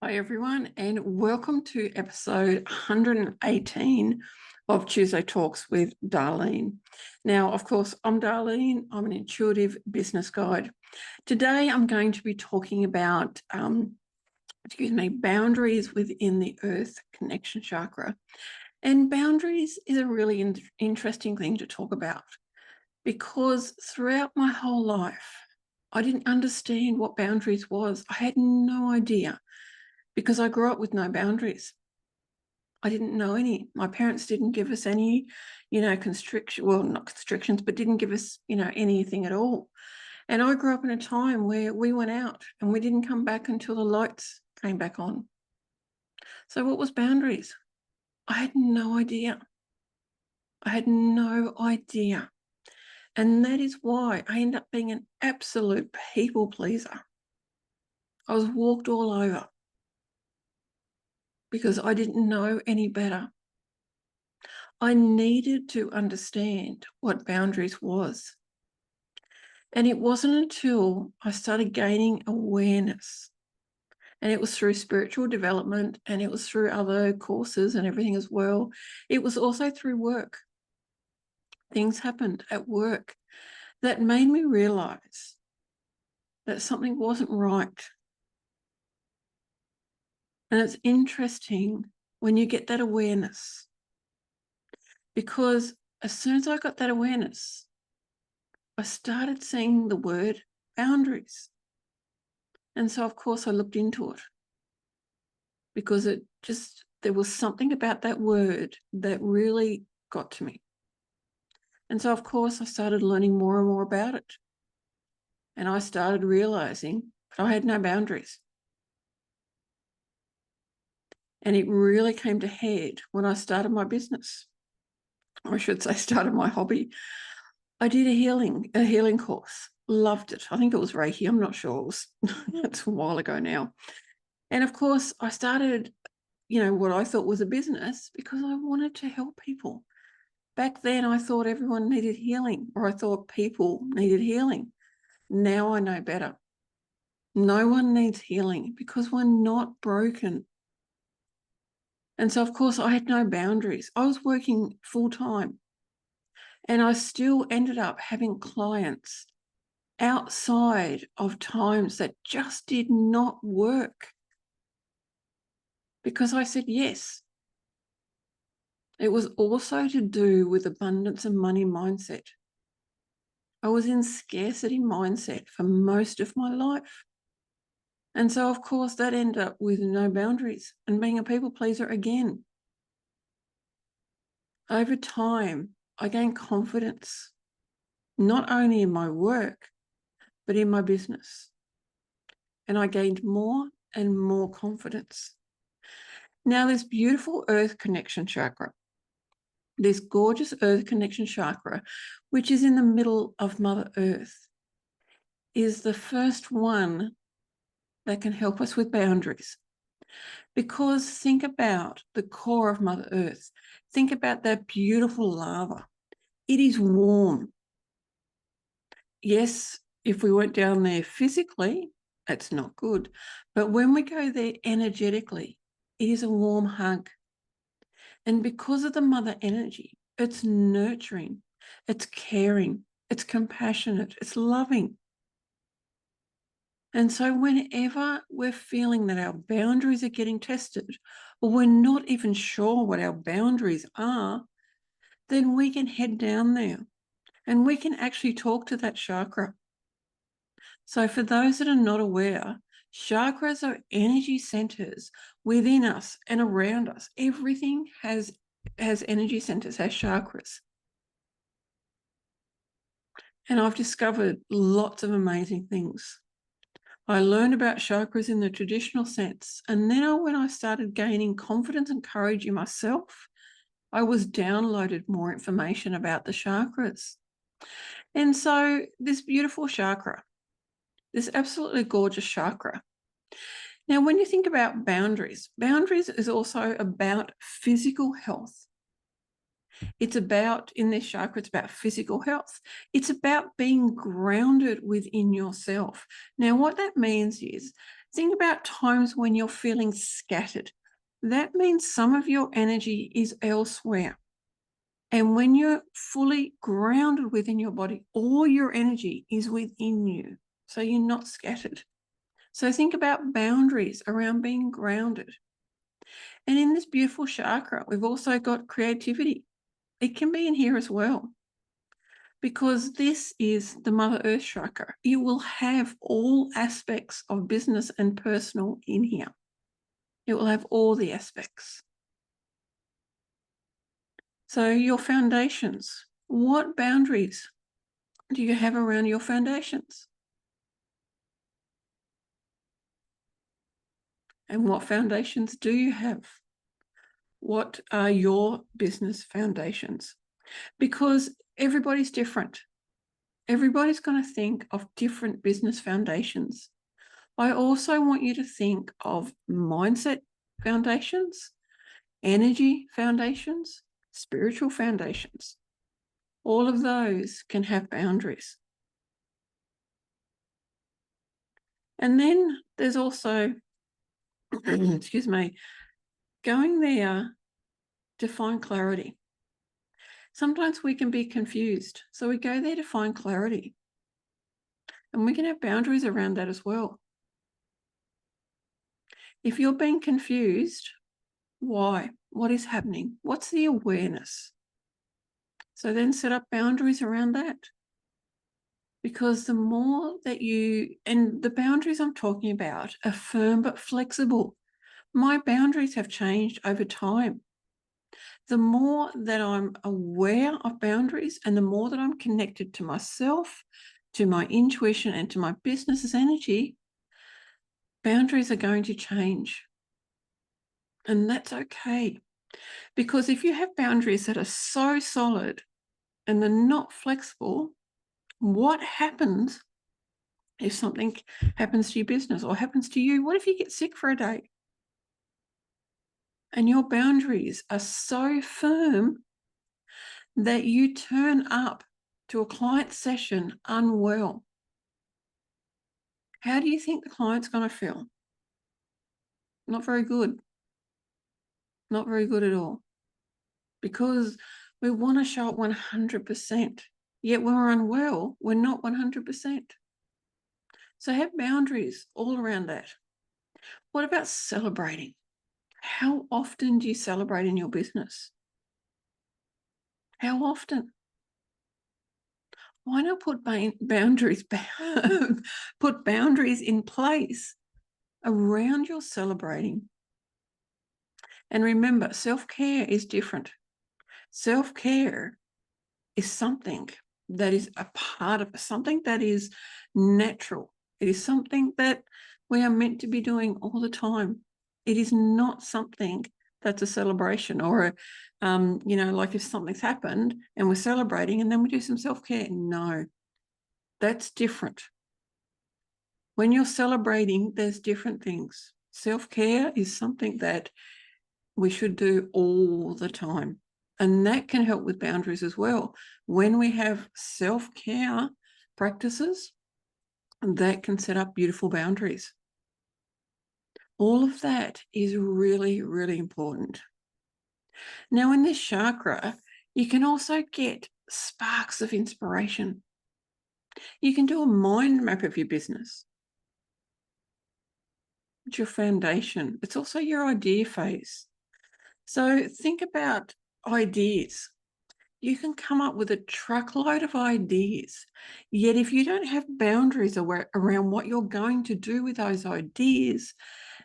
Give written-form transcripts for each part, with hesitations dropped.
Hi, everyone, and welcome to episode 118 of Tuesday Talks with Darlene. Now, of course, I'm Darlene. I'm an intuitive business guide. Today, I'm going to be talking about, boundaries within the Earth Connection Chakra. And boundaries is a really interesting thing to talk about because throughout my whole life, I didn't understand what boundaries was. I had no idea. Because I grew up with no boundaries. I didn't know any. My parents didn't give us any, constriction, well, not constrictions, but didn't give us, anything at all. And I grew up in a time where we went out and we didn't come back until the lights came back on. So what was boundaries? I had no idea. I had no idea. And that is why I ended up being an absolute people pleaser. I was walked all over because I didn't know any better. I needed to understand what boundaries was. And it wasn't until I started gaining awareness, and it was through spiritual development, and it was through other courses and everything as well. It was also through work. Things happened at work that made me realize that something wasn't right. And it's interesting when you get that awareness, because as soon as I got that awareness, I started seeing the word boundaries. And so, of course, I looked into it because there was something about that word that really got to me. And so, of course, I started learning more and more about it. And I started realizing that I had no boundaries. And it really came to head when I started my business. Or I should say, started my hobby. I did a healing course. Loved it. I think it was Reiki. I'm not sure. It's a while ago now. And of course, I started, what I thought was a business because I wanted to help people. Back then, I thought everyone needed healing, or I thought people needed healing. Now I know better. No one needs healing because we're not broken. And so, of course, I had no boundaries. I was working full time, and I still ended up having clients outside of times that just did not work because I said yes. It was also to do with abundance and money mindset. I was in scarcity mindset for most of my life. And so, of course, that ended up with no boundaries and being a people pleaser again. Over time, I gained confidence, not only in my work, but in my business. And I gained more and more confidence. Now, this beautiful Earth Connection Chakra, this gorgeous Earth Connection Chakra, which is in the middle of Mother Earth, is the first one that can help us with boundaries. Because think about the core of Mother Earth. Think about that beautiful lava. It is warm. Yes, if we went down there physically, that's not good. But when we go there energetically, it is a warm hug. And because of the mother energy, it's nurturing, it's caring, it's compassionate, it's loving. And so whenever we're feeling that our boundaries are getting tested, or we're not even sure what our boundaries are, then we can head down there and we can actually talk to that chakra. So for those that are not aware, chakras are energy centers within us and around us. Everything has energy centers, has chakras. And I've discovered lots of amazing things. I learned about chakras in the traditional sense. And then when I started gaining confidence and courage in myself, I was downloaded more information about the chakras. And so this beautiful chakra, this absolutely gorgeous chakra. Now, when you think about boundaries, boundaries is also about physical health. It's about, in this chakra, it's about physical health. It's about being grounded within yourself. Now, what that means is Think about times when you're feeling scattered. That means some of your energy is elsewhere. And when you're fully grounded within your body, all your energy is within you. So you're not scattered. So think about boundaries around being grounded. And in this beautiful chakra, we've also got creativity. It can be in here as well, because this is the Mother Earth chakra. You will have all aspects of business and personal in here. It will have all the aspects. So your foundations, what boundaries do you have around your foundations? And what foundations do you have? What are your business foundations? Because everybody's different. Everybody's going to think of different business foundations. I also want you to think of mindset foundations, energy foundations, spiritual foundations. All of those can have boundaries. And then there's also, excuse me, going there to find clarity. Sometimes we can be confused, so we go there to find clarity. And we can have boundaries around that as well. If you're being confused, why? What is happening? What's the awareness? So then set up boundaries around that. Because the more that you, and the boundaries I'm talking about are firm but flexible. My boundaries have changed over time. The more that I'm aware of boundaries and the more that I'm connected to myself, to my intuition, and to my business's energy, boundaries are going to change. And that's okay. Because if you have boundaries that are so solid and they're not flexible, what happens if something happens to your business or happens to you? What if you get sick for a day? And your boundaries are so firm that you turn up to a client session unwell. How do you think the client's going to feel? Not very good. Not very good at all. Because we want to show up 100%. Yet when we're unwell, we're not 100%. So have boundaries all around that. What about celebrating? How often do you celebrate in your business? How often? Why not put boundaries put boundaries in place around your celebrating? And remember, self-care is different. Self-care is something that is a part of something that is natural. It is something that we are meant to be doing all the time. It is not something that's a celebration or like if something's happened and we're celebrating and then we do some self-care. No, that's different. When you're celebrating, there's different things. Self-care is something that we should do all the time. And that can help with boundaries as well. When we have self-care practices, that can set up beautiful boundaries. All of that is really, really important. Now, in this chakra, you can also get sparks of inspiration. You can do a mind map of your business. It's your foundation. It's also your idea phase. So think about ideas. You can come up with a truckload of ideas, yet if you don't have boundaries around what you're going to do with those ideas,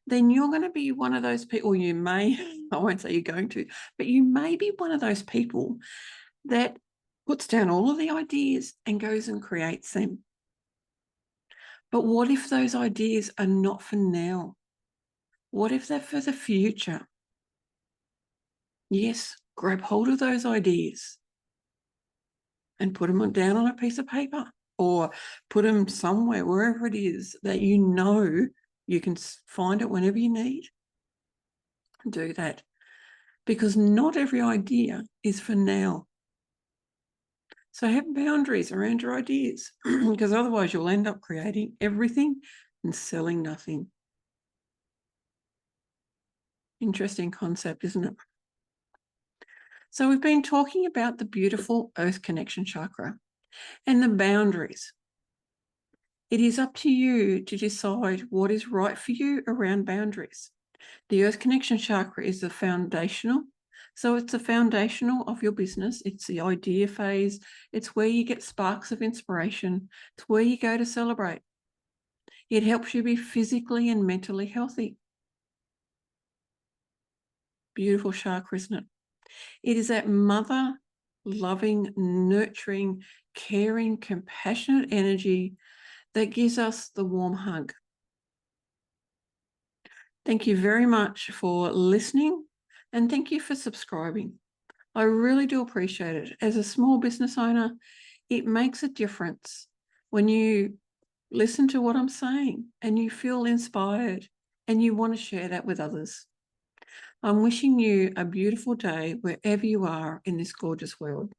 then you're going to be one of those people, or you may, I won't say you're going to, but you may be one of those people that puts down all of the ideas and goes and creates them. But what if those ideas are not for now? What if they're for the future? Yes, grab hold of those ideas and put them down on a piece of paper or put them somewhere, wherever it is that you know you can find it whenever you need. Do that, because not every idea is for now. So have boundaries around your ideas, because otherwise you'll end up creating everything and selling nothing. Interesting concept, isn't it? So we've been talking about the beautiful earth connection chakra and the boundaries. It is up to you to decide what is right for you around boundaries. The earth connection chakra is the foundational. So it's the foundational of your business. It's the idea phase. It's where you get sparks of inspiration. It's where you go to celebrate. It helps you be physically and mentally healthy. Beautiful chakra, isn't it? It is that mother, loving, nurturing, caring, compassionate energy that gives us the warm hug. Thank you very much for listening, and thank you for subscribing. I really do appreciate it. As a small business owner, it makes a difference when you listen to what I'm saying and you feel inspired and you want to share that with others. I'm wishing you a beautiful day wherever you are in this gorgeous world.